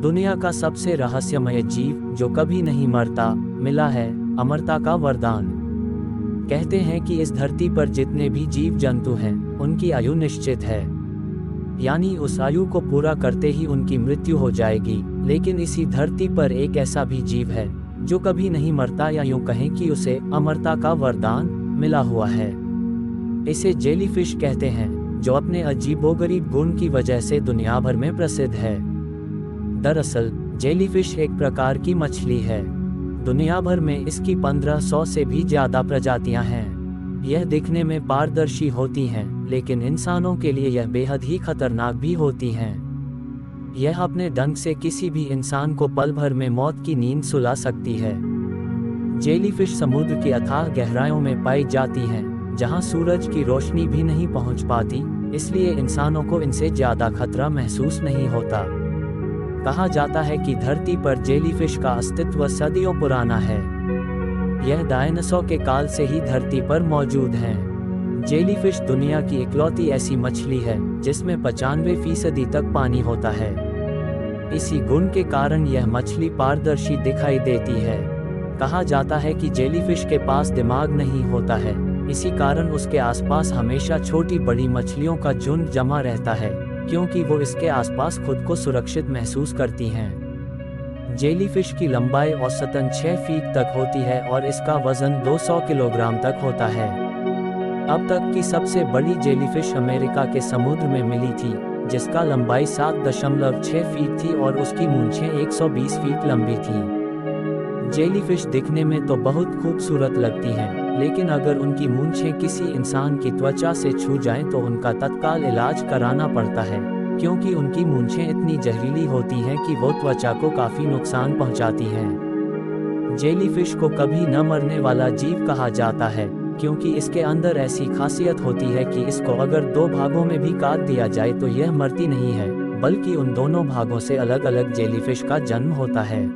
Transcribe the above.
दुनिया का सबसे रहस्यमय जीव जो कभी नहीं मरता, मिला है अमरता का वरदान। कहते हैं कि इस धरती पर जितने भी जीव जंतु हैं, उनकी आयु निश्चित है, यानी उस आयु को पूरा करते ही उनकी मृत्यु हो जाएगी। लेकिन इसी धरती पर एक ऐसा भी जीव है जो कभी नहीं मरता, या यूं कहें कि उसे अमरता का वरदान मिला हुआ है। इसे जेलीफिश कहते हैं, जो अपने अजीबोगरीब गुण की वजह से दुनिया भर में प्रसिद्ध है। दरअसल जेलीफिश एक प्रकार की मछली है। दुनिया भर में इसकी 1500 से भी ज्यादा प्रजातियां हैं। यह दिखने में पारदर्शी होती हैं, लेकिन इंसानों के लिए यह बेहद ही खतरनाक भी होती हैं। यह अपने डंक से किसी भी इंसान को पल भर में मौत की नींद सुला सकती है। जेलीफिश समुद्र की अथाह गहराइयों में पाई जाती हैं, जहां सूरज की रोशनी भी नहीं पहुंच पाती, इसलिए इंसानों को इनसे ज्यादा खतरा महसूस नहीं होता। कहा जाता है कि धरती पर जेलीफिश का अस्तित्व सदियों पुराना है। यह डायनासोर के काल से ही धरती पर मौजूद हैं। जेलीफिश दुनिया की इकलौती ऐसी मछली है जिसमें 95% तक पानी होता है। इसी गुण के कारण यह मछली पारदर्शी दिखाई देती है। कहा जाता है कि जेलीफिश के पास दिमाग नहीं होता है, इसी कारण उसके आसपास हमेशा छोटी बड़ी मछलियों का झुंड जमा रहता है, क्योंकि वो इसके आसपास खुद को सुरक्षित महसूस करती हैं। जेलीफिश की लंबाई औसतन 6 फीट तक होती है और इसका वजन 200 किलोग्राम तक होता है। अब तक की सबसे बड़ी जेलीफिश अमेरिका के समुद्र में मिली थी, जिसका लंबाई 7.6 फीट थी और उसकी मूंछें 120 फीट लंबी थी। जेलीफिश दिखने में तो बहुत खूबसूरत लगती हैं, लेकिन अगर उनकी मूंछें किसी इंसान की त्वचा से छू जाएं तो उनका तत्काल इलाज कराना पड़ता है, क्योंकि उनकी मूंछें इतनी जहरीली होती हैं कि वो त्वचा को काफी नुकसान पहुंचाती हैं। जेलीफिश को कभी न मरने वाला जीव कहा जाता है, क्योंकि इसके अंदर ऐसी खासियत होती है कि इसको अगर 2 भागों में भी काट दिया जाए तो यह मरती नहीं है, बल्कि उन दोनों भागों से अलग अलग जेलीफिश का जन्म होता है।